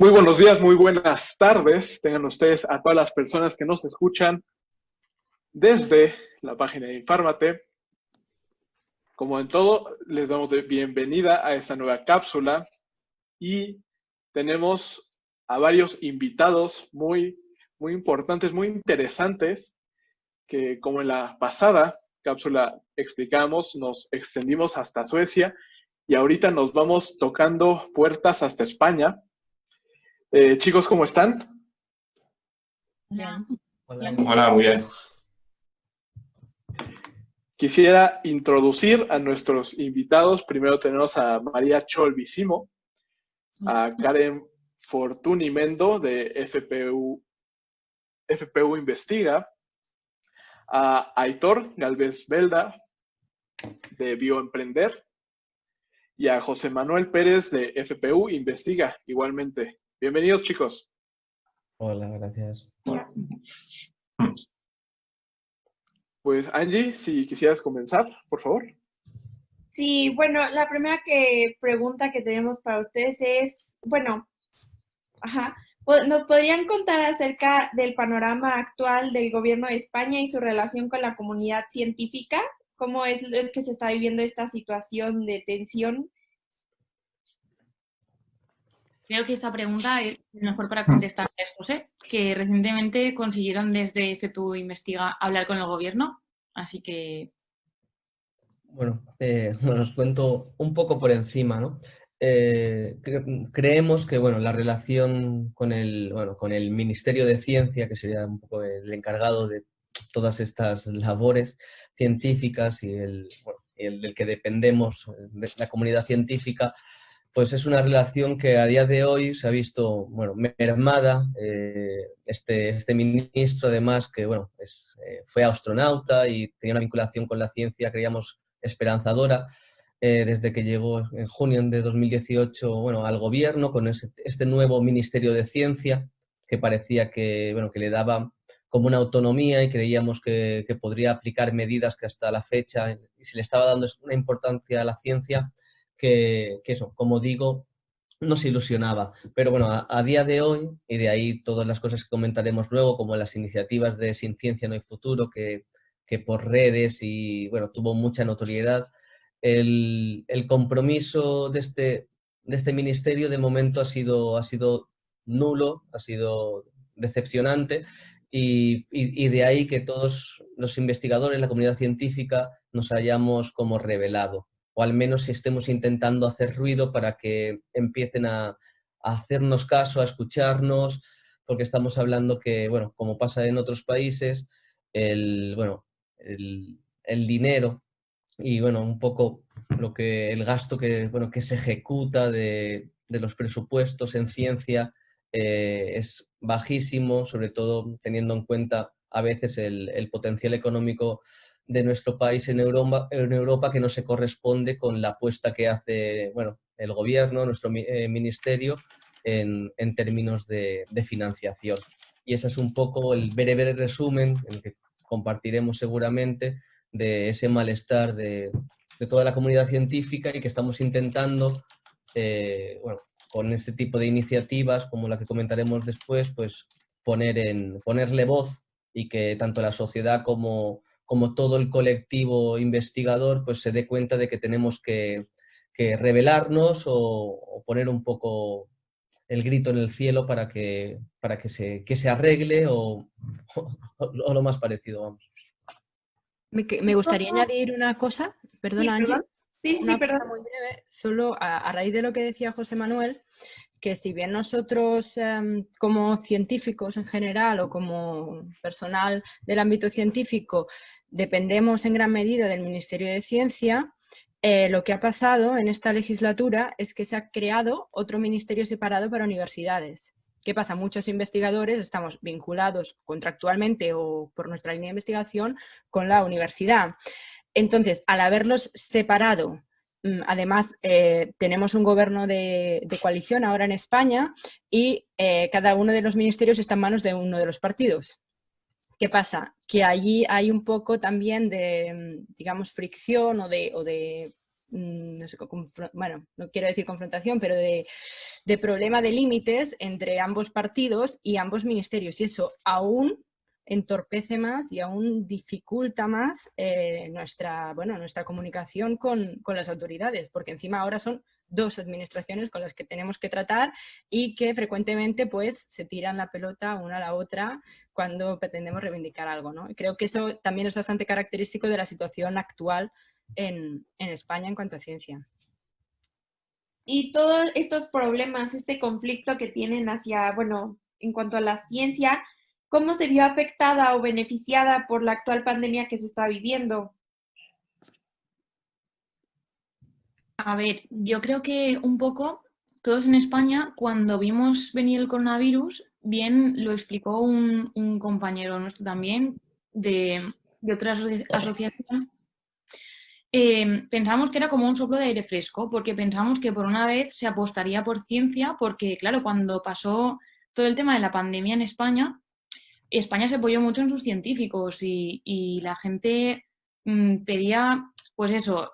Muy buenos días, muy buenas tardes. Tengan ustedes a todas las personas que nos escuchan desde la página de Infármate. Como en todo, les damos de bienvenida a esta nueva cápsula y tenemos a varios invitados muy importantes, muy interesantes, que como en la pasada cápsula explicamos, nos extendimos hasta Suecia y ahorita nos vamos tocando puertas hasta España. Chicos, ¿cómo están? Bien. Hola, Hola, muy bien. Quisiera introducir a nuestros invitados. Primero tenemos a María Cholvisimo, a Karen Fortuny Mendo de FPU Investiga, a Aitor Galvez Belda de Bioemprender y a José Manuel Pérez de FPU Investiga igualmente. Bienvenidos, chicos. Hola, gracias. Pues Angie, si quisieras comenzar, por favor. Sí, bueno, la primera pregunta que tenemos para ustedes es, ¿nos podrían contar acerca del panorama actual del gobierno de España y su relación con la comunidad científica? ¿Cómo es el que se está viviendo esta situación de tensión? Creo que esta pregunta es mejor para contestar a José, que recientemente consiguieron desde FPU Investiga hablar con el gobierno, así que... Bueno, os cuento un poco por encima, ¿no? Creemos que bueno, la relación con con el Ministerio de Ciencia, que sería un poco el encargado de todas estas labores científicas y el del que dependemos, de la comunidad científica, pues es una relación que a día de hoy se ha visto mermada. Este ministro, además, que fue astronauta y tenía una vinculación con la ciencia, creíamos, esperanzadora, desde que llegó en junio de 2018 al gobierno con este nuevo Ministerio de Ciencia, que parecía que le daba como una autonomía y creíamos que podría aplicar medidas que hasta la fecha, y se le estaba dando una importancia a la ciencia que eso, como digo, nos ilusionaba. Pero bueno, a día de hoy, y de ahí todas las cosas que comentaremos luego, como las iniciativas de Sin Ciencia no hay futuro, que por redes y bueno, tuvo mucha notoriedad, el compromiso de este ministerio de momento ha sido nulo, ha sido decepcionante, y de ahí que todos los investigadores, la comunidad científica, nos hayamos como rebelado, o al menos si estemos intentando hacer ruido para que empiecen a hacernos caso, a escucharnos, porque estamos hablando que, bueno, como pasa en otros países, el dinero y, bueno, un poco el gasto que se ejecuta de los presupuestos en ciencia es bajísimo, sobre todo teniendo en cuenta a veces el potencial económico de nuestro país en Europa, que no se corresponde con la apuesta que hace el gobierno, nuestro ministerio, en términos de financiación. Y ese es un poco el breve resumen, en el que compartiremos seguramente, de ese malestar de toda la comunidad científica, y que estamos intentando, con este tipo de iniciativas, como la que comentaremos después, pues ponerle voz, y que tanto la sociedad como todo el colectivo investigador pues se dé cuenta de que tenemos que rebelarnos o poner un poco el grito en el cielo para que se arregle o lo más parecido, vamos. Me gustaría añadir una cosa, perdona, Sí, Angie, perdón. Sí, una cosa perdón. muy breve, solo a raíz de lo que decía José Manuel, que si bien nosotros como científicos en general o como personal del ámbito científico dependemos en gran medida del Ministerio de Ciencia, lo que ha pasado en esta legislatura es que se ha creado otro ministerio separado para universidades. ¿Qué pasa? Muchos investigadores estamos vinculados contractualmente o por nuestra línea de investigación con la universidad. Entonces, al haberlos separado, además tenemos un gobierno de coalición ahora en España, y cada uno de los ministerios está en manos de uno de los partidos. ¿Qué pasa? Que allí hay un poco también de, digamos, fricción o de no sé, bueno, no quiero decir confrontación, pero de problema de límites entre ambos partidos y ambos ministerios. Y eso aún entorpece más y aún dificulta más nuestra comunicación con las autoridades, porque encima ahora son dos administraciones con las que tenemos que tratar y que frecuentemente pues se tiran la pelota una a la otra cuando pretendemos reivindicar algo, ¿no? Y creo que eso también es bastante característico de la situación actual en España en cuanto a ciencia. Y todos estos problemas, este conflicto que tienen hacia, bueno, en cuanto a la ciencia, ¿cómo se vio afectada o beneficiada por la actual pandemia que se está viviendo? A ver, yo creo que un poco todos en España, cuando vimos venir el coronavirus, bien lo explicó un compañero nuestro también de otra asociación. Pensamos que era como un soplo de aire fresco, porque pensamos que por una vez se apostaría por ciencia, porque claro, cuando pasó todo el tema de la pandemia en España, España se apoyó mucho en sus científicos y la gente pedía, pues eso,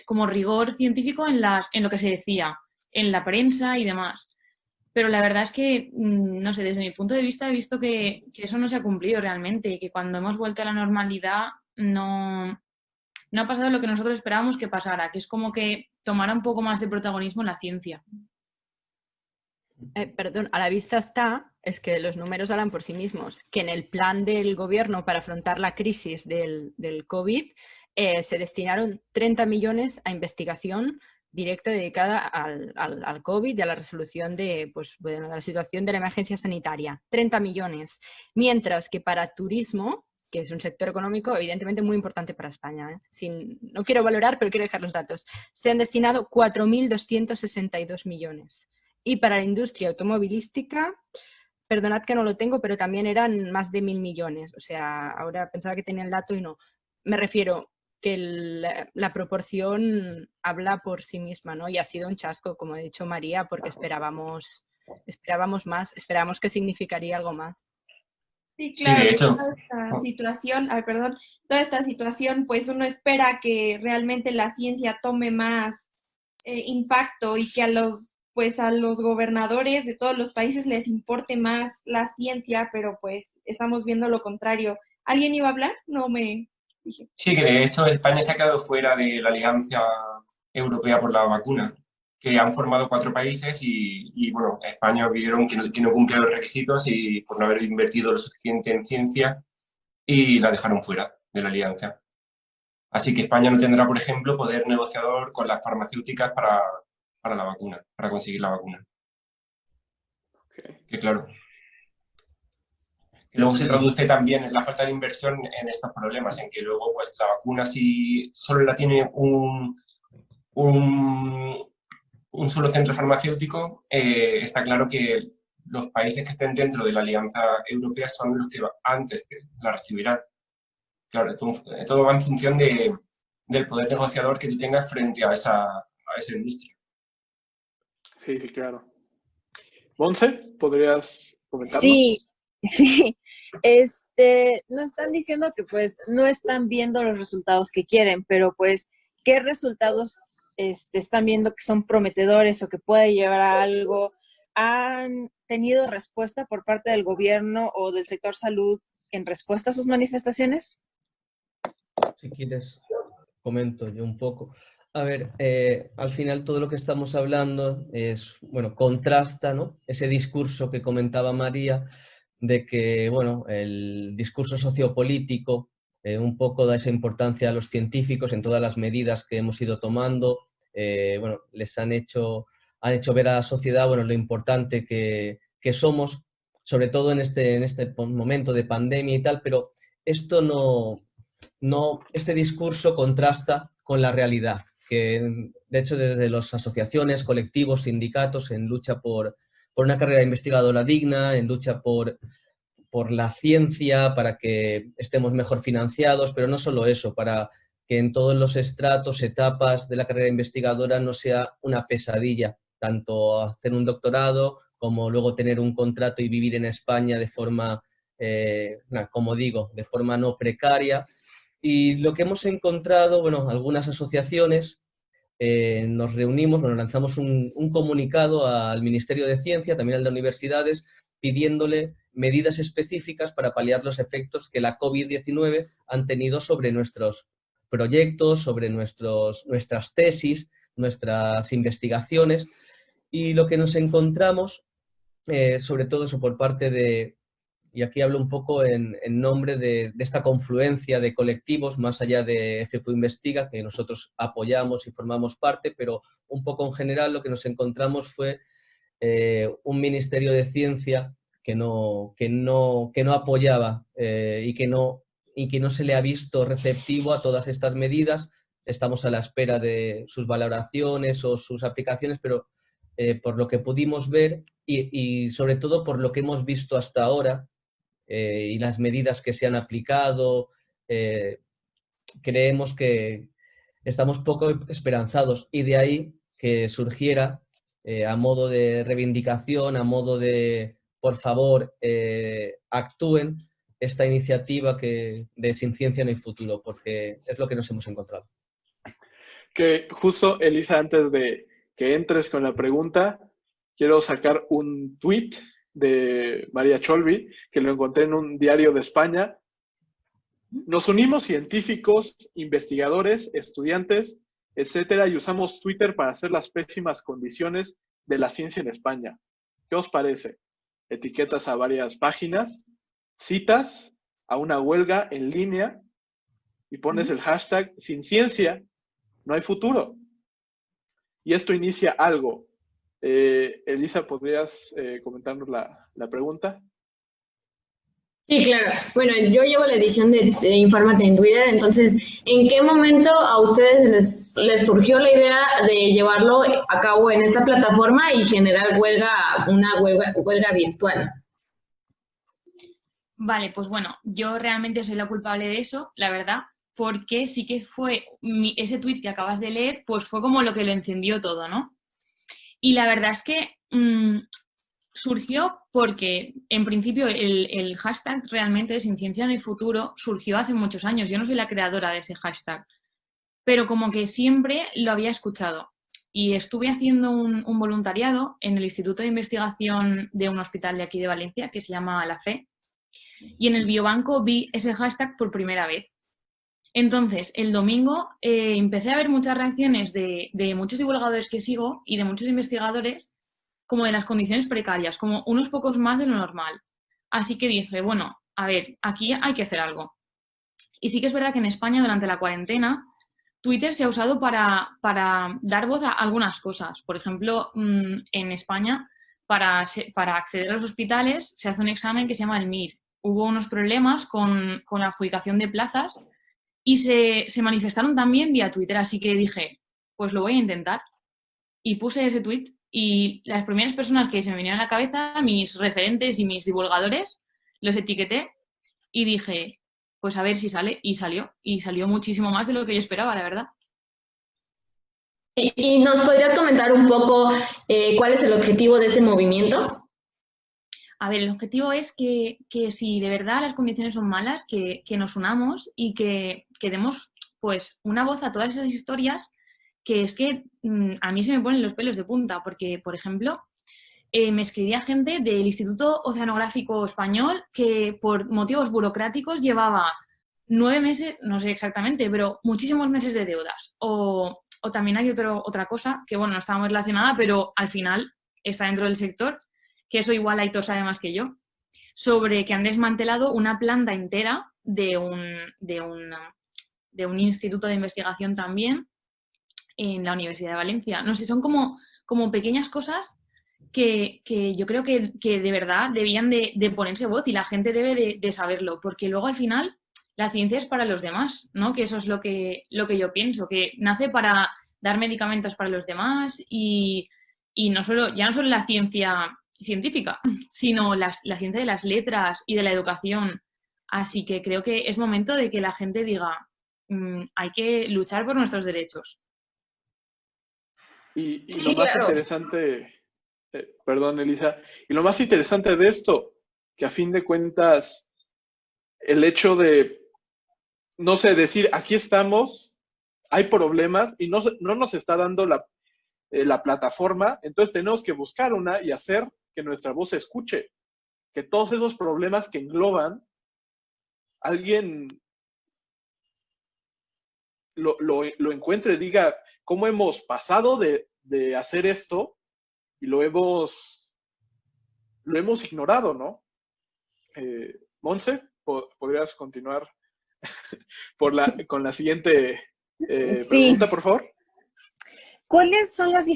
como rigor científico en lo que se decía, en la prensa y demás. Pero la verdad es que, no sé, desde mi punto de vista he visto que eso no se ha cumplido realmente y que cuando hemos vuelto a la normalidad no ha pasado lo que nosotros esperábamos que pasara, que es como que tomara un poco más de protagonismo en la ciencia. Perdón, a la vista está, es que los números hablan por sí mismos, que en el plan del gobierno para afrontar la crisis del COVID se destinaron 30 millones a investigación directa dedicada al COVID y a la resolución de la situación de la emergencia sanitaria. 30 millones. Mientras que para turismo, que es un sector económico evidentemente muy importante para España, no quiero valorar, pero quiero dejar los datos, se han destinado 4.262 millones. Y para la industria automovilística, perdonad que no lo tengo, pero también eran más de 1.000 millones. O sea, ahora pensaba que tenía el dato y no. Me refiero que la proporción habla por sí misma, ¿no? Y ha sido un chasco, como ha dicho María, porque esperábamos más, esperábamos que significaría algo más. Sí, claro, Sí, de hecho. toda esta situación, pues uno espera que realmente la ciencia tome más impacto y que a los gobernadores de todos los países les importe más la ciencia, pero pues estamos viendo lo contrario. ¿Alguien iba a hablar? No me dije. Sí, que de hecho España se ha quedado fuera de la Alianza Europea por la Vacuna, que han formado 4 países y bueno, España vieron que no cumplía los requisitos y por no haber invertido lo suficiente en ciencia y la dejaron fuera de la alianza. Así que España no tendrá, por ejemplo, poder negociador con las farmacéuticas para la vacuna, para conseguir la vacuna. Okay. Que claro, que luego se traduce también en la falta de inversión en estos problemas, en que luego pues la vacuna si solo la tiene un solo centro farmacéutico, está claro que los países que estén dentro de la Alianza Europea son los que antes la recibirán. Claro, todo va en función del poder negociador que tú tengas frente a esa industria. Sí, claro. Monse, ¿podrías comentarnos? Sí. Nos están diciendo que pues no están viendo los resultados que quieren, pero pues, ¿qué resultados están viendo que son prometedores o que puede llevar a algo? ¿Han tenido respuesta por parte del gobierno o del sector salud en respuesta a sus manifestaciones? Si quieres, comento yo un poco. A ver, al final todo lo que estamos hablando es, bueno, contrasta, ¿no?, ese discurso que comentaba María de que, bueno, el discurso sociopolítico un poco da esa importancia a los científicos en todas las medidas que hemos ido tomando. Bueno, les han hecho ver a la sociedad, bueno, lo importante que somos, sobre todo en este momento de pandemia y tal, pero esto este discurso contrasta con la realidad, que de hecho desde las asociaciones, colectivos, sindicatos, en lucha por una carrera investigadora digna, en lucha por la ciencia, para que estemos mejor financiados, pero no solo eso, para que en todos los estratos, etapas de la carrera investigadora no sea una pesadilla, tanto hacer un doctorado como luego tener un contrato y vivir en España de forma, como digo, de forma no precaria. Y lo que hemos encontrado, bueno, algunas asociaciones nos reunimos, nos lanzamos un comunicado al Ministerio de Ciencia, también al de Universidades, pidiéndole medidas específicas para paliar los efectos que la COVID-19 han tenido sobre nuestros proyectos, sobre nuestras tesis, nuestras investigaciones. Y lo que nos encontramos, sobre todo eso por parte de, y aquí hablo un poco en nombre de esta confluencia de colectivos, más allá de FPU Investiga, que nosotros apoyamos y formamos parte, pero un poco en general lo que nos encontramos fue un Ministerio de Ciencia que no apoyaba y que no se le ha visto receptivo a todas estas medidas. Estamos a la espera de sus valoraciones o sus aplicaciones, pero por lo que pudimos ver y sobre todo por lo que hemos visto hasta ahora y las medidas que se han aplicado, creemos que estamos poco esperanzados, y de ahí que surgiera a modo de reivindicación, a modo de, por favor, actúen, esta iniciativa de Sin Ciencia no hay futuro, porque es lo que nos hemos encontrado. Que justo, Elisa, antes de que entres con la pregunta, quiero sacar un tuit de María Cholvi, que lo encontré en un diario de España. Nos unimos científicos, investigadores, estudiantes, etcétera, y usamos Twitter para hacer las pésimas condiciones de la ciencia en España. ¿Qué os parece? Etiquetas a varias páginas, citas a una huelga en línea y pones el hashtag Sin Ciencia no hay futuro. Y esto inicia algo. Elisa, ¿podrías comentarnos la pregunta? Sí, claro. Bueno, yo llevo la edición de Infórmate en Twitter, entonces, ¿en qué momento a ustedes les surgió la idea de llevarlo a cabo en esta plataforma y generar una huelga virtual? Vale, pues bueno, yo realmente soy la culpable de eso, la verdad, porque sí que fue ese tuit que acabas de leer, pues fue como lo que lo encendió todo, ¿no? Y la verdad es que surgió porque, en principio, el hashtag realmente de Sin Ciencia no hay futuro surgió hace muchos años. Yo no soy la creadora de ese hashtag, pero como que siempre lo había escuchado. Y estuve haciendo un voluntariado en el Instituto de Investigación de un hospital de aquí de Valencia, que se llama La Fe, y en el biobanco vi ese hashtag por primera vez. Entonces, el domingo empecé a ver muchas reacciones de muchos divulgadores que sigo y de muchos investigadores como de las condiciones precarias, como unos pocos más de lo normal. Así que dije, bueno, a ver, aquí hay que hacer algo. Y sí que es verdad que en España, durante la cuarentena, Twitter se ha usado para dar voz a algunas cosas. Por ejemplo, en España, para acceder a los hospitales, se hace un examen que se llama el MIR. Hubo unos problemas con la adjudicación de plazas y se manifestaron también vía Twitter. Así que dije, pues lo voy a intentar. Y puse ese tweet. Y las primeras personas que se me vinieron a la cabeza, mis referentes y mis divulgadores, los etiqueté y dije, pues a ver si sale. Y salió muchísimo más de lo que yo esperaba, la verdad. ¿Y nos podrías comentar un poco cuál es el objetivo de este movimiento? A ver, el objetivo es que si de verdad las condiciones son malas, que nos unamos y que demos pues una voz a todas esas historias que es que a mí se me ponen los pelos de punta, porque, por ejemplo, me escribía gente del Instituto Oceanográfico Español que por motivos burocráticos llevaba 9 meses, no sé exactamente, pero muchísimos meses de deudas. O también hay otra cosa que, bueno, no estaba muy relacionada, pero al final está dentro del sector, que eso igual Aitor sabe más que yo, sobre que han desmantelado una planta entera de un instituto de investigación también, en la Universidad de Valencia. No sé, son como pequeñas cosas que yo creo que de verdad debían de ponerse voz y la gente debe de saberlo, porque luego al final la ciencia es para los demás, ¿no? Que eso es lo que yo pienso, que nace para dar medicamentos para los demás y ya no solo la ciencia científica, sino la ciencia de las letras y de la educación. Así que creo que es momento de que la gente diga, hay que luchar por nuestros derechos. Y Sí, lo más claro. interesante, perdón, Elisa, y lo más interesante de esto, que a fin de cuentas, el hecho de, no sé, decir, aquí estamos, hay problemas y no nos está dando la plataforma, entonces tenemos que buscar una y hacer que nuestra voz se escuche, que todos esos problemas que engloban, alguien lo encuentre, diga cómo hemos pasado de hacer esto y lo hemos ignorado, ¿no? Monse, ¿podrías continuar con la siguiente Sí. pregunta, por favor? ¿Cuáles son las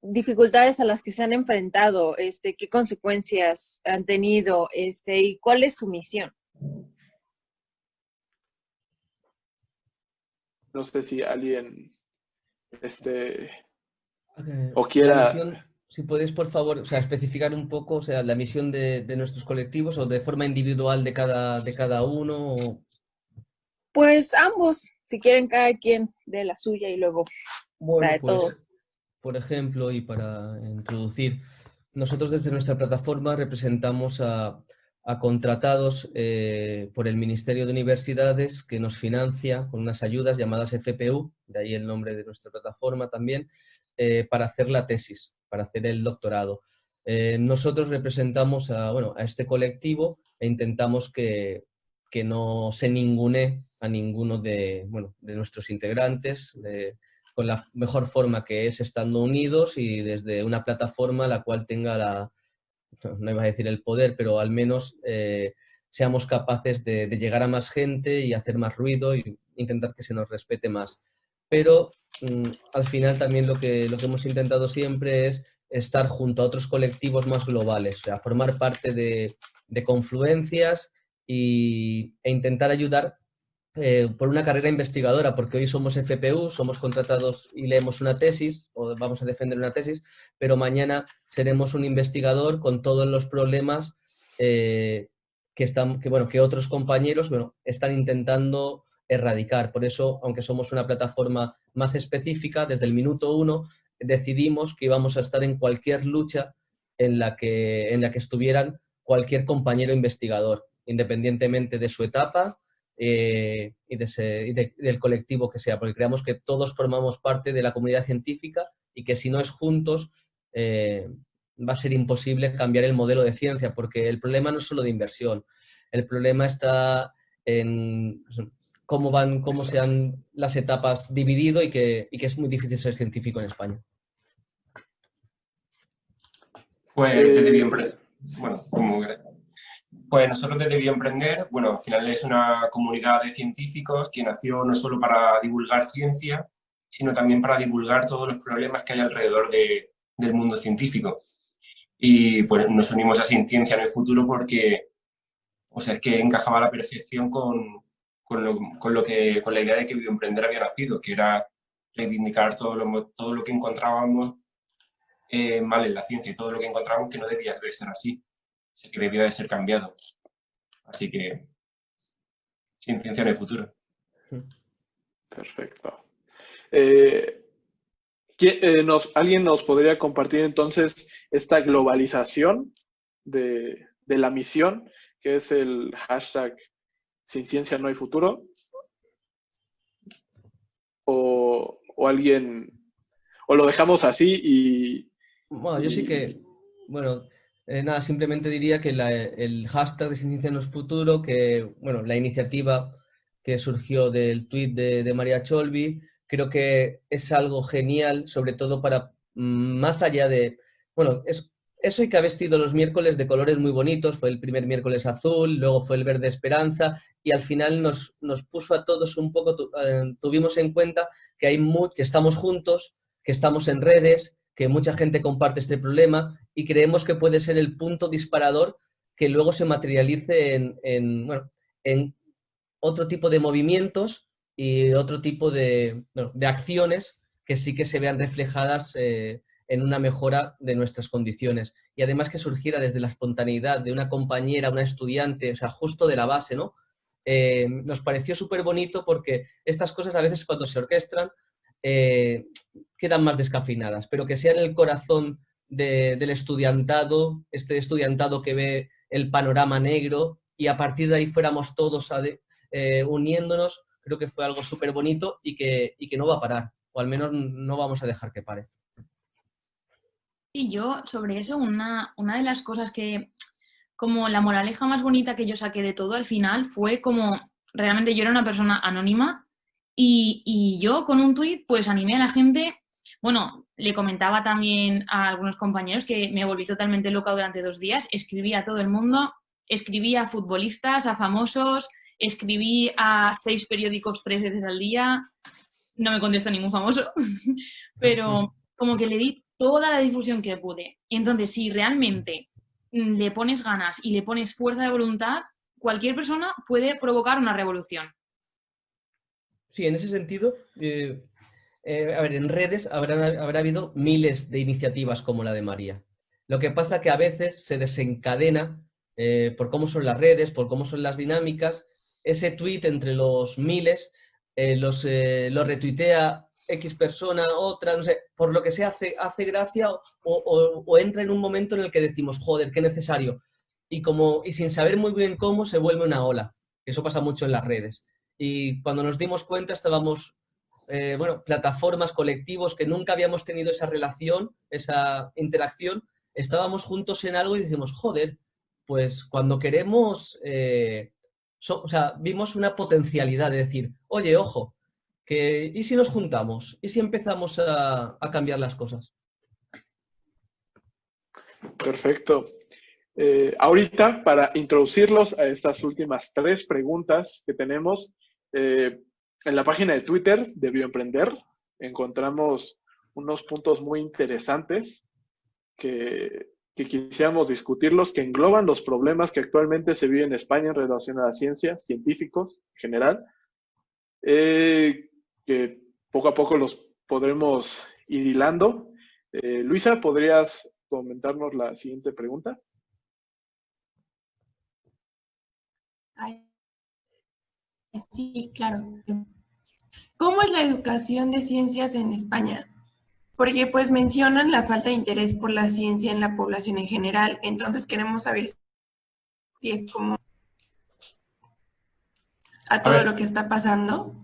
dificultades a las que se han enfrentado? ¿Qué consecuencias han tenido? ¿Y cuál es su misión? No sé si alguien Ok. o quiera... La misión, si podéis, por favor, o sea, especificar un poco, o sea, la misión de nuestros colectivos o de forma individual de cada uno. Pues ambos, si quieren cada quien de la suya y luego la Bueno, de todos. pues, por ejemplo, y para introducir, nosotros desde nuestra plataforma representamos a contratados por el Ministerio de Universidades que nos financia con unas ayudas llamadas FPU, de ahí el nombre de nuestra plataforma también, para hacer la tesis, para hacer el doctorado. Nosotros representamos a este colectivo e intentamos que no se ningunee a ninguno de nuestros integrantes, con la mejor forma, que es estando unidos y desde una plataforma la cual tenga no iba a decir el poder, pero al menos seamos capaces de llegar a más gente y hacer más ruido y intentar que se nos respete más. Pero al final también lo que hemos intentado siempre es estar junto a otros colectivos más globales, o sea, formar parte de confluencias e intentar ayudar por una carrera investigadora, porque hoy somos FPU, somos contratados y leemos una tesis, o vamos a defender una tesis, pero mañana seremos un investigador con todos los problemas que otros compañeros están intentando erradicar. Por eso, aunque somos una plataforma más específica, desde el minuto 1 decidimos que íbamos a estar en cualquier lucha en la que estuvieran cualquier compañero investigador, independientemente de su etapa y del colectivo que sea, porque creemos que todos formamos parte de la comunidad científica y que si no es juntos va a ser imposible cambiar el modelo de ciencia, porque el problema no es solo de inversión, el problema está en cómo se han las etapas dividido y que es muy difícil ser científico en España. Pues desde Bioemprender, pues nosotros desde Bioemprender, al final es una comunidad de científicos que nació no solo para divulgar ciencia, sino también para divulgar todos los problemas que hay alrededor del mundo científico. Y pues nos unimos a Sin Ciencia en el Futuro porque, es que encajaba a la perfección con la idea de que Bioemprender había nacido, que era reivindicar todo lo que encontrábamos mal en la ciencia y todo lo que encontramos que no debía de ser así, que debía de ser cambiado. Así que, Sin Ciencia en el Futuro. Perfecto. ¿Alguien nos podría compartir entonces esta globalización de la misión, que es el hashtag Sin Ciencia No Hay Futuro? ¿O alguien, o lo dejamos así y... Bueno, yo sí que, nada, simplemente diría que el hashtag de Sin Ciencia No Es Futuro, que, la iniciativa que surgió del tuit de María Cholbi, creo que es algo genial, sobre todo para, más allá de, eso y que ha vestido los miércoles de colores muy bonitos, fue el primer miércoles azul, luego fue el verde esperanza, y al final nos puso a todos un poco, tuvimos en cuenta que que estamos juntos, que estamos en redes, que mucha gente comparte este problema y creemos que puede ser el punto disparador que luego se materialice en otro tipo de movimientos y otro tipo de acciones que sí que se vean reflejadas en una mejora de nuestras condiciones. Y además que surgiera desde la espontaneidad de una compañera, una estudiante, o sea, justo de la base, ¿no? Nos pareció súper bonito porque estas cosas a veces cuando se orquestan quedan más descafeinadas, pero que sea en el corazón del estudiantado, este estudiantado que ve el panorama negro y a partir de ahí fuéramos todos uniéndonos, creo que fue algo súper bonito y que no va a parar, o al menos no vamos a dejar que pare. Y yo, sobre eso, una de las cosas que, como la moraleja más bonita que yo saqué de todo al final fue como, realmente yo era una persona anónima y yo con un tuit pues animé a la gente, bueno, le comentaba también a algunos compañeros que me volví totalmente loca durante 2 días, escribí a todo el mundo, escribí a futbolistas, a famosos, escribí a 6 periódicos 3 veces al día, no me contesta ningún famoso, pero como que le di toda la difusión que pude. Entonces, si realmente le pones ganas y le pones fuerza de voluntad, cualquier persona puede provocar una revolución. Sí, en ese sentido, a ver, en redes habrá habido miles de iniciativas como la de María. Lo que pasa que a veces se desencadena, por cómo son las redes, por cómo son las dinámicas, ese tuit entre los miles, lo retuitea X persona, otra, no sé, por lo que se hace gracia o entra en un momento en el que decimos, joder, qué necesario. Y sin saber muy bien cómo, se vuelve una ola. Eso pasa mucho en las redes. Y cuando nos dimos cuenta estábamos, plataformas, colectivos que nunca habíamos tenido esa relación, esa interacción, estábamos juntos en algo y decimos, joder, pues cuando queremos, vimos una potencialidad de decir, oye, ojo, ¿y si nos juntamos? ¿Y si empezamos a cambiar las cosas? Perfecto. Ahorita, para introducirlos a estas últimas 3 preguntas que tenemos, en la página de Twitter de Bioemprender encontramos unos puntos muy interesantes que quisiéramos discutirlos, que engloban los problemas que actualmente se viven en España en relación a la ciencia, científicos en general, que poco a poco los podremos ir hilando. Luisa, ¿podrías comentarnos la siguiente pregunta? Sí, claro. ¿Cómo es la educación de ciencias en España? Porque pues mencionan la falta de interés por la ciencia en la población en general, entonces queremos saber si es como a todo lo que está pasando.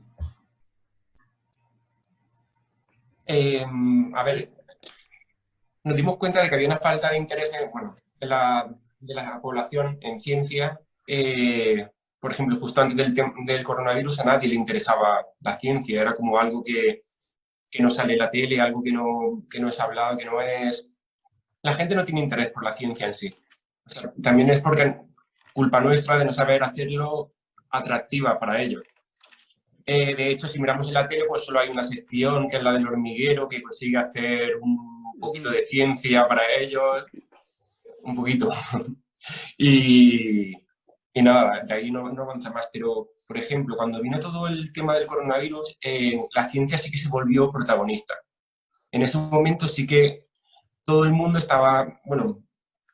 A ver, nos dimos cuenta de que había una falta de interés de la población en ciencia. Por ejemplo, justo antes del coronavirus a nadie le interesaba la ciencia, era como algo que no sale en la tele, algo que no es hablado, que no es... La gente no tiene interés por la ciencia en sí. O sea, también es porque culpa nuestra de no saber hacerlo atractiva para ellos. De hecho, si miramos en la tele, pues solo hay una sección, que es la del hormiguero, que consigue hacer un poquito de ciencia para ellos, un poquito. Y nada, de ahí no avanza más. Pero, por ejemplo, cuando vino todo el tema del coronavirus, la ciencia sí que se volvió protagonista. En ese momento sí que todo el mundo estaba,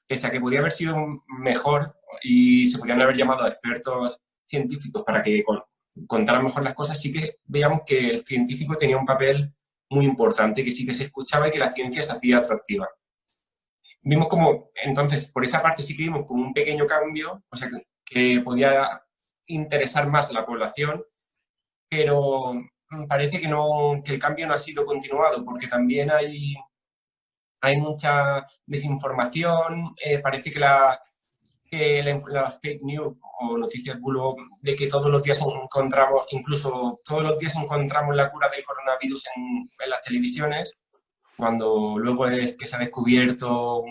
pese a que podía haber sido mejor y se podían haber llamado a expertos científicos para que contaran mejor las cosas, sí que veíamos que el científico tenía un papel muy importante, que sí que se escuchaba y que la ciencia se hacía atractiva. Vimos como, entonces, por esa parte sí que vimos como un pequeño cambio, o sea, que podía interesar más a la población, pero parece que el cambio no ha sido continuado, porque también hay mucha desinformación, parece que las fake news o noticias bulo de que todos los días encontramos la cura del coronavirus en las televisiones, cuando luego es que se ha descubierto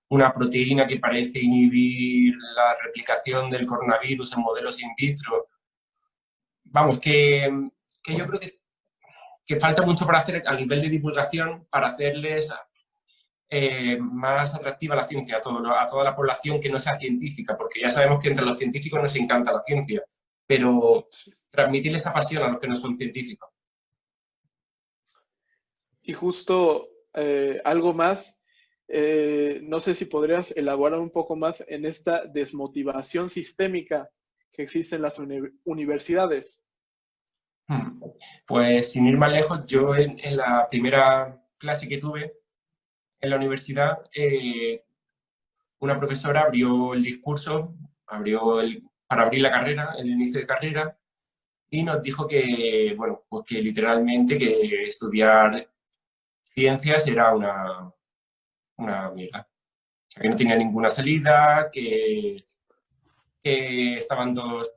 una proteína que parece inhibir la replicación del coronavirus en modelos in vitro. Vamos, que yo creo que falta mucho para hacer a nivel de divulgación para hacerles más atractiva la ciencia a toda la población que no sea científica, porque ya sabemos que entre los científicos nos encanta la ciencia, pero transmitirles esa pasión a los que no son científicos. Y justo algo más, no sé si podrías elaborar un poco más en esta desmotivación sistémica que existe en las universidades. Pues sin ir más lejos, yo en la primera clase que tuve en la universidad, una profesora abrió el discurso, para abrir la carrera, el inicio de carrera, y nos dijo que, bueno, pues que literalmente que estudiar ciencias era una mierda. O sea, que no tenía ninguna salida, que estaban todos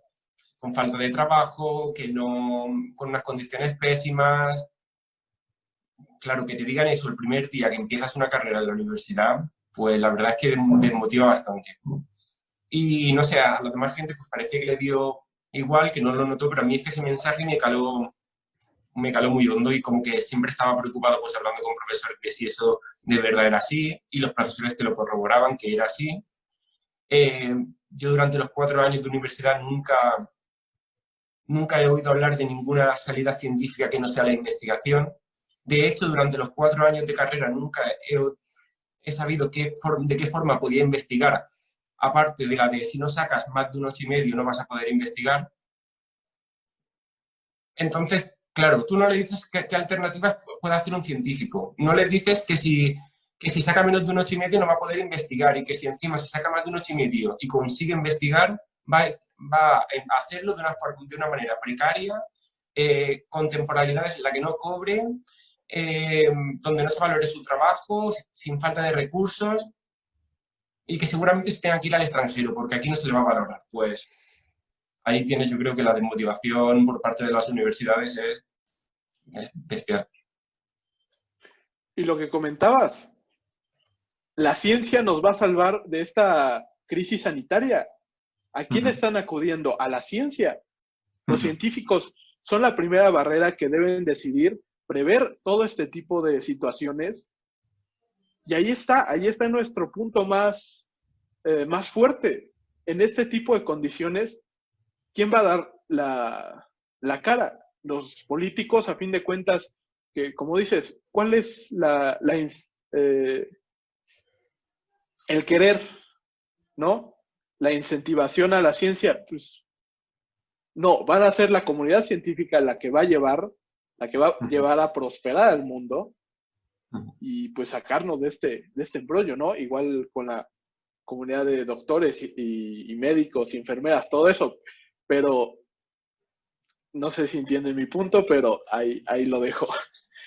con falta de trabajo, que no, con unas condiciones pésimas. Claro, que te digan eso el primer día que empiezas una carrera en la universidad, pues la verdad es que desmotiva bastante. Y no sé, a la demás gente pues parece que le dio igual, que no lo notó, pero a mí es que ese mensaje me caló muy hondo y como que siempre estaba preocupado pues hablando con profesores de si eso de verdad era así y los profesores que lo corroboraban que era así. Yo durante los 4 años de universidad nunca he oído hablar de ninguna salida científica que no sea la investigación. De hecho, durante los 4 años de carrera nunca he sabido de qué forma podía investigar, aparte de la de si no sacas más de un 8,5 no vas a poder investigar. Entonces, claro, tú no le dices qué alternativas puede hacer un científico. No le dices que si saca menos de un 8,5 no va a poder investigar y que si encima se saca más de un 8,5 y consigue investigar, va a hacerlo de una manera precaria, con temporalidades en la que no cobre, donde no se valore su trabajo, sin falta de recursos y que seguramente se tenga que ir al extranjero porque aquí no se le va a valorar. Pues ahí tienes, yo creo que la desmotivación por parte de las universidades es bestial. Y lo que comentabas, la ciencia nos va a salvar de esta crisis sanitaria. ¿A quién están acudiendo? A la ciencia. Los científicos son la primera barrera que deben decidir, prever todo este tipo de situaciones. Y ahí está nuestro punto más fuerte. En este tipo de condiciones, ¿quién va a dar la cara? Los políticos, a fin de cuentas, que como dices, ¿cuál es el querer, ¿no? La incentivación a la ciencia, pues no, van a ser la comunidad científica la que va a llevar a prosperar al mundo y pues sacarnos de este embrollo, ¿no? Igual con la comunidad de doctores y médicos, enfermeras, todo eso, pero no sé si entienden mi punto, pero ahí lo dejo.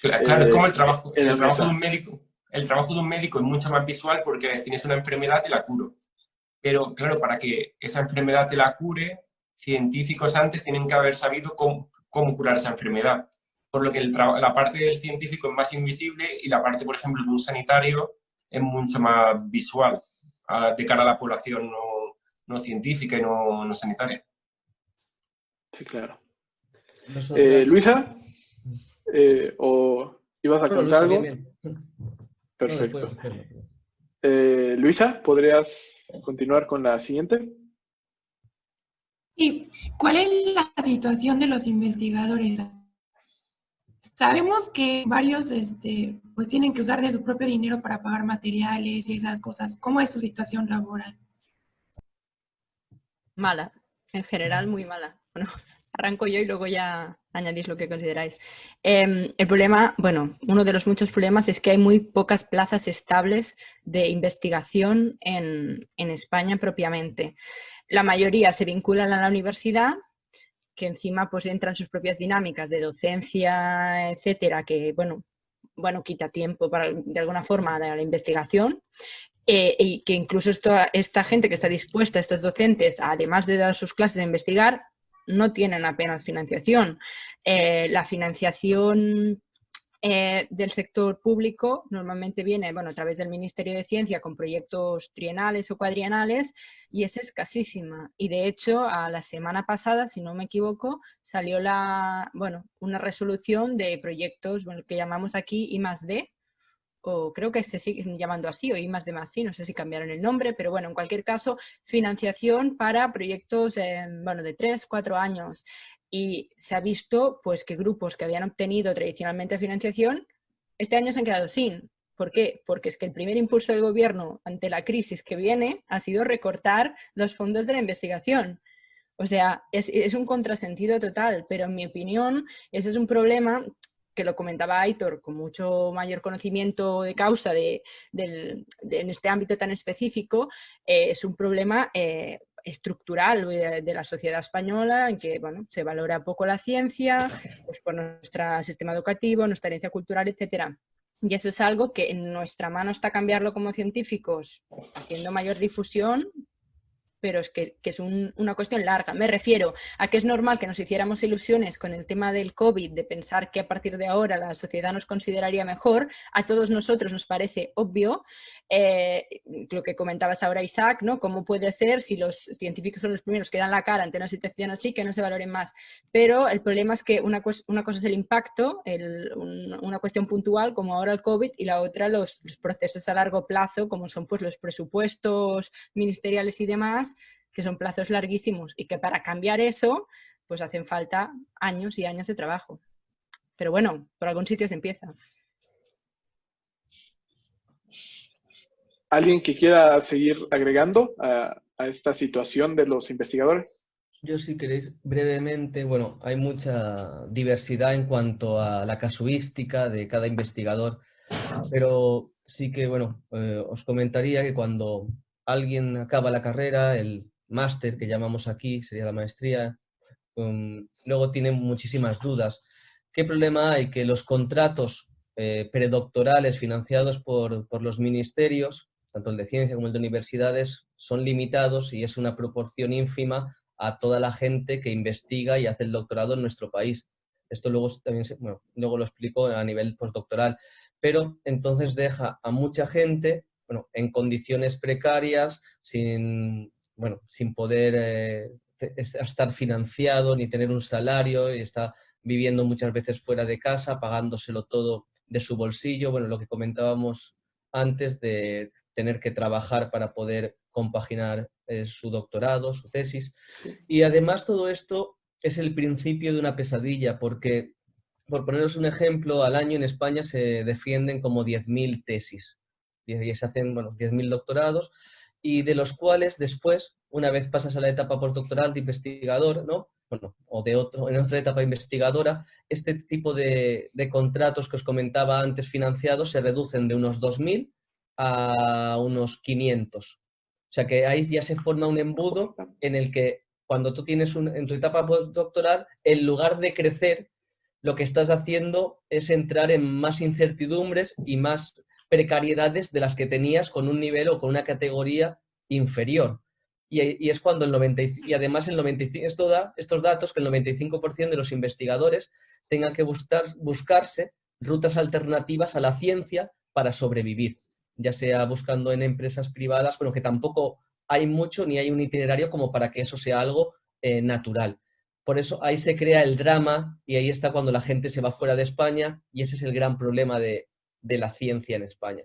Claro, es como el trabajo de un médico. El trabajo de un médico es mucho más visual porque tienes una enfermedad, te la curo. Pero claro, para que esa enfermedad te la cure, científicos antes tienen que haber sabido cómo curar esa enfermedad. Por lo que la parte del científico es más invisible y la parte, por ejemplo, de un sanitario es mucho más visual de cara a la población no científica y no sanitaria. Sí, claro. Nosotras... Luisa, ¿o ibas a contar algo? Bien. Perfecto. Luisa, ¿podrías continuar con la siguiente? Sí. ¿Cuál es la situación de los investigadores? Sabemos que varios pues tienen que usar de su propio dinero para pagar materiales y esas cosas. ¿Cómo es su situación laboral? Mala, en general muy mala. Bueno, arranco yo y luego ya añadís lo que consideráis. El problema, bueno, uno de los muchos problemas es que hay muy pocas plazas estables de investigación en España propiamente. La mayoría se vinculan a la universidad, que encima pues entran sus propias dinámicas de docencia, etcétera, que bueno, quita tiempo de alguna forma de la investigación. Y que incluso esta gente que está dispuesta, estos docentes, además de dar sus clases a investigar, no tienen apenas financiación. La financiación del sector público normalmente viene a través del Ministerio de Ciencia con proyectos trienales o cuadrienales y es escasísima. Y de hecho, a la semana pasada, si no me equivoco, salió una resolución de proyectos que llamamos aquí I+D, o creo que se siguen llamando así, o I+D+I, no sé si cambiaron el nombre, pero bueno, en cualquier caso, financiación para proyectos de 3, 4 años. Y se ha visto pues que grupos que habían obtenido tradicionalmente financiación, este año se han quedado sin. ¿Por qué? Porque es que el primer impulso del gobierno ante la crisis que viene ha sido recortar los fondos de la investigación. O sea, es un contrasentido total, pero en mi opinión ese es un problema que lo comentaba Aitor con mucho mayor conocimiento de causa en este ámbito tan específico. Es un problema estructural de la sociedad española, en que bueno, se valora poco la ciencia, pues por nuestro sistema educativo, nuestra herencia cultural, etcétera. Y eso es algo que en nuestra mano está cambiarlo como científicos, haciendo mayor difusión, pero es que es una cuestión larga. Me refiero a que es normal que nos hiciéramos ilusiones con el tema del COVID, de pensar que a partir de ahora la sociedad nos consideraría mejor. A todos nosotros nos parece obvio, lo que comentabas ahora, Isaac, ¿no? ¿Cómo puede ser, si los científicos son los primeros que dan la cara ante una situación así, que no se valoren más? Pero el problema es que una cosa es el impacto, una cuestión puntual, como ahora el COVID, y la otra los procesos a largo plazo, como son pues los presupuestos ministeriales y demás, que son plazos larguísimos y que para cambiar eso pues hacen falta años y años de trabajo. Pero bueno, por algún sitio se empieza. ¿Alguien que quiera seguir agregando a esta situación de los investigadores? Yo, si queréis, brevemente, bueno, hay mucha diversidad en cuanto a la casuística de cada investigador, pero sí que, bueno, os comentaría que cuando alguien acaba la carrera, el máster que llamamos aquí, sería la maestría, luego tiene muchísimas dudas. ¿Qué problema hay? Que los contratos predoctorales financiados por los ministerios, tanto el de ciencia como el de universidades, son limitados y es una proporción ínfima a toda la gente que investiga y hace el doctorado en nuestro país. Esto luego también luego lo explico a nivel postdoctoral, pero entonces deja a mucha gente en condiciones precarias, sin poder estar financiado ni tener un salario, y está viviendo muchas veces fuera de casa, pagándoselo todo de su bolsillo. Bueno, lo que comentábamos antes de tener que trabajar para poder compaginar su doctorado, su tesis. Y además todo esto es el principio de una pesadilla, porque, por poneros un ejemplo, al año en España se defienden como 10.000 tesis. Y se hacen 10.000 doctorados, y de los cuales después, una vez pasas a la etapa postdoctoral de investigador, ¿no? O en otra etapa investigadora, este tipo de contratos que os comentaba antes financiados se reducen de unos 2.000 a unos 500. O sea que ahí ya se forma un embudo en el que cuando tú tienes en tu etapa postdoctoral, en lugar de crecer, lo que estás haciendo es entrar en más incertidumbres y más precariedades de las que tenías con un nivel o con una categoría inferior. Y es cuando y además esto da estos datos, que el 95% de los investigadores tengan que buscarse rutas alternativas a la ciencia para sobrevivir, ya sea buscando en empresas privadas, que tampoco hay mucho ni hay un itinerario como para que eso sea algo natural. Por eso ahí se crea el drama y ahí está cuando la gente se va fuera de España, y ese es el gran problema de la ciencia en España.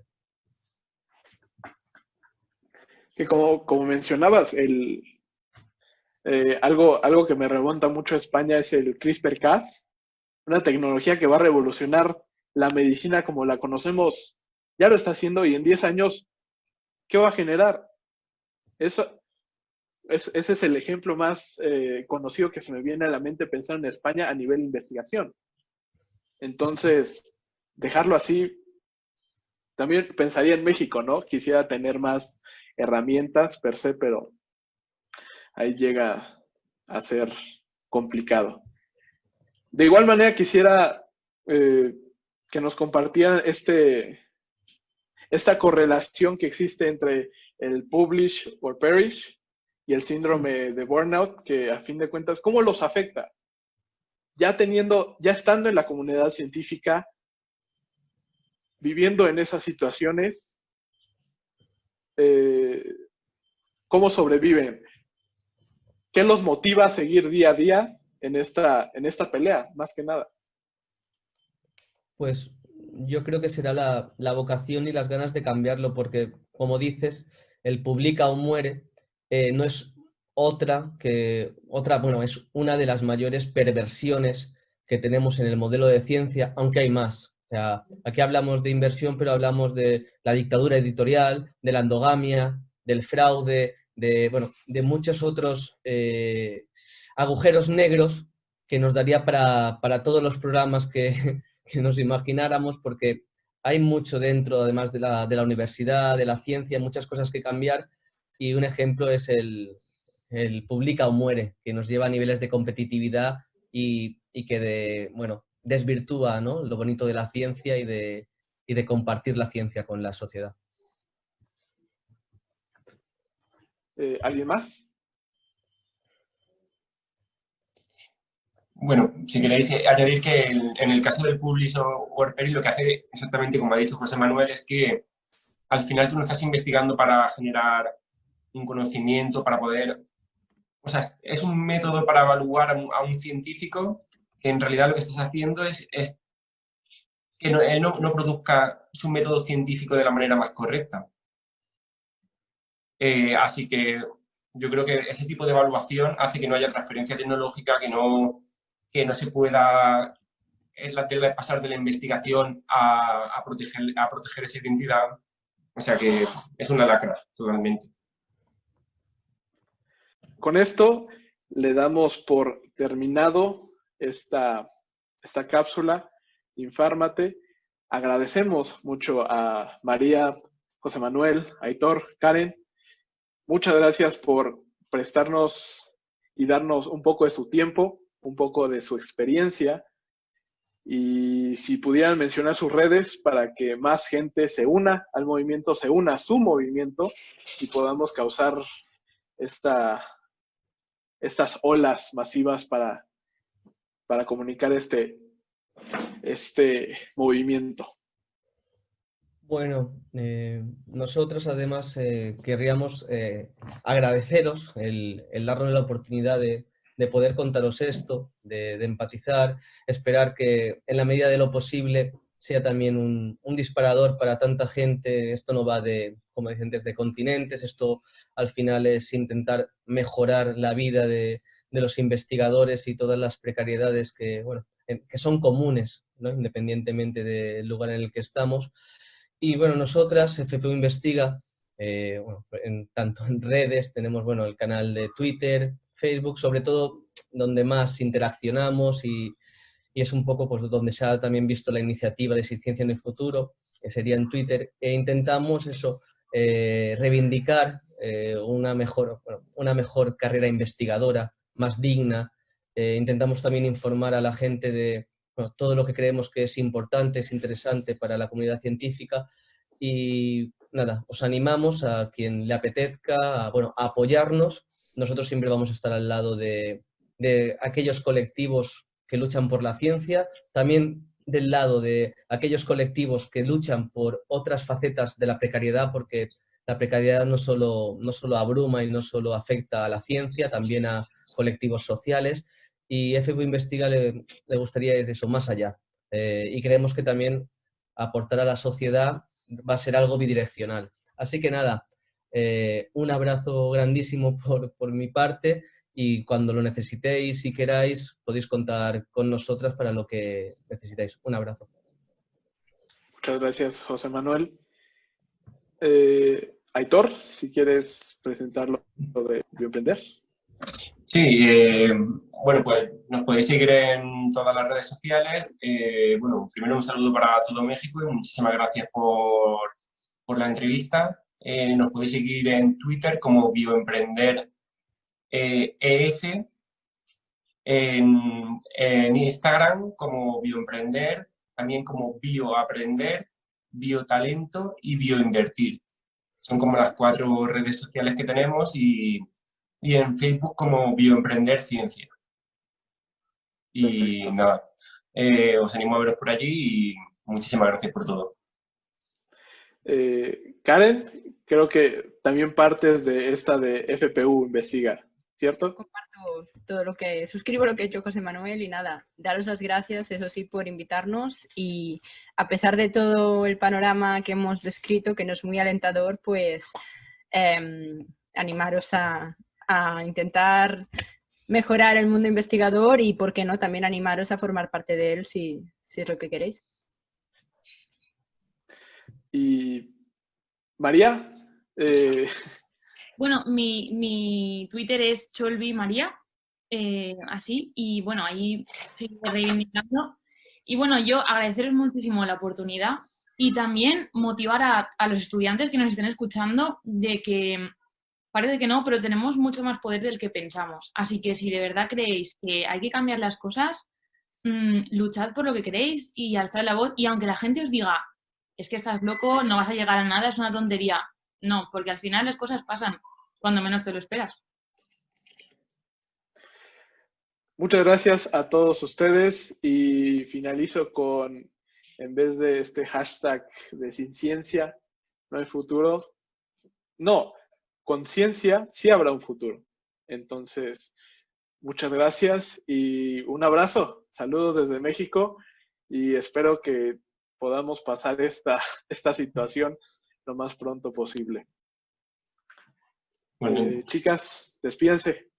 Que como mencionabas, algo que me remonta mucho a España es el CRISPR-Cas, una tecnología que va a revolucionar la medicina como la conocemos. Ya lo está haciendo, y en 10 años, ¿qué va a generar? Ese es el ejemplo más conocido que se me viene a la mente pensar en España a nivel de investigación. Entonces, dejarlo así, también pensaría en México, ¿no? Quisiera tener más herramientas per se, pero ahí llega a ser complicado. De igual manera, quisiera que nos compartieran esta correlación que existe entre el publish or perish y el síndrome de burnout, que a fin de cuentas, ¿cómo los afecta? Ya estando en la comunidad científica, viviendo en esas situaciones, ¿cómo sobreviven? ¿Qué los motiva a seguir día a día en esta pelea, más que nada? Pues yo creo que será la vocación y las ganas de cambiarlo, porque, como dices, el publica o muere no es es una de las mayores perversiones que tenemos en el modelo de ciencia, aunque hay más. O sea, aquí hablamos de inversión, pero hablamos de la dictadura editorial, de la endogamia, del fraude, de muchos otros agujeros negros que nos daría para todos los programas que nos imagináramos, porque hay mucho dentro, además de la universidad, de la ciencia, muchas cosas que cambiar, y un ejemplo es el el publica o muere, que nos lleva a niveles de competitividad y que desvirtúa, ¿no?, lo bonito de la ciencia y de compartir la ciencia con la sociedad. ¿Alguien más? Bueno, si queréis añadir que en el caso del Publish o WordPress lo que hace exactamente como ha dicho José Manuel es que al final tú no estás investigando para generar un conocimiento, para poder... O sea, es un método para evaluar a un científico que en realidad lo que estás haciendo es que él no produzca su método científico de la manera más correcta. Así que yo creo que ese tipo de evaluación hace que no haya transferencia tecnológica, que no se pueda pasar de la investigación a proteger esa identidad. O sea que es una lacra, totalmente. Con esto le damos por terminado esta cápsula, Infármate. Agradecemos mucho a María, José Manuel, Aitor, Karen. Muchas gracias por prestarnos y darnos un poco de su tiempo, un poco de su experiencia. Y si pudieran mencionar sus redes para que más gente se una al movimiento, se una a su movimiento y podamos causar estas olas masivas para comunicar este movimiento. Bueno, nosotros además querríamos agradeceros el darnos la oportunidad de poder contaros esto, de empatizar, esperar que en la medida de lo posible sea también un disparador para tanta gente. Esto no va como dicen, de continentes, esto al final es intentar mejorar la vida de los investigadores y todas las precariedades que son comunes, ¿no?, independientemente del lugar en el que estamos. Y bueno, nosotras, FPU Investiga, tanto en redes, tenemos el canal de Twitter, Facebook, sobre todo donde más interaccionamos y es un poco pues donde se ha también visto la iniciativa de Ciencia en el Futuro, que sería en Twitter, e intentamos reivindicar una mejor carrera investigadora, más digna. Intentamos también informar a la gente de todo lo que creemos que es importante, es interesante para la comunidad científica y nada, os animamos a quien le apetezca a apoyarnos. Nosotros siempre vamos a estar al lado de aquellos colectivos que luchan por la ciencia, también del lado de aquellos colectivos que luchan por otras facetas de la precariedad, porque la precariedad no solo abruma y no solo afecta a la ciencia, también a colectivos sociales. Y FPU Investiga le gustaría ir eso más allá. Y creemos que también aportar a la sociedad va a ser algo bidireccional. Así que nada, un abrazo grandísimo por mi parte y cuando lo necesitéis, si queráis, podéis contar con nosotras para lo que necesitáis. Un abrazo. Muchas gracias, José Manuel. Aitor, si quieres presentarlo de Bioemprender. Sí, pues nos podéis seguir en todas las redes sociales. Primero un saludo para todo México y muchísimas gracias por la entrevista. Nos podéis seguir en Twitter como Bioemprender ES, en Instagram como Bioemprender, también como Bioaprender, Biotalento y Bioinvertir. Son como las 4 redes sociales que tenemos y en Facebook como Bioemprender Ciencia. Y nada, os animo a veros por allí y muchísimas gracias por todo. Karen, creo que también partes de FPU Investiga, ¿cierto? Comparto todo suscribo lo que ha hecho José Manuel y nada, daros las gracias, eso sí, por invitarnos y a pesar de todo el panorama que hemos descrito, que no es muy alentador, pues animaros a intentar mejorar el mundo investigador y, por qué no, también animaros a formar parte de él si es lo que queréis. Y María. Bueno, mi Twitter es cholvimaría, así, y bueno, ahí sigo reivindicando. Y bueno, yo agradeceros muchísimo la oportunidad y también motivar a los estudiantes que nos estén escuchando de que parece que no, pero tenemos mucho más poder del que pensamos. Así que si de verdad creéis que hay que cambiar las cosas, luchad por lo que queréis y alzad la voz. Y aunque la gente os diga, es que estás loco, no vas a llegar a nada, es una tontería. No, porque al final las cosas pasan cuando menos te lo esperas. Muchas gracias a todos ustedes y finalizo con, en vez de este hashtag de sin ciencia, no hay futuro. No, con ciencia sí habrá un futuro. Entonces, muchas gracias y un abrazo. Saludos desde México y espero que podamos pasar esta situación lo más pronto posible. Bueno. Chicas, despídense.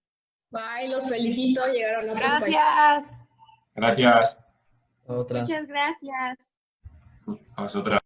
Bye, los felicito, llegaron otros países. Gracias. Gracias. Otra. Muchas gracias. A vosotras.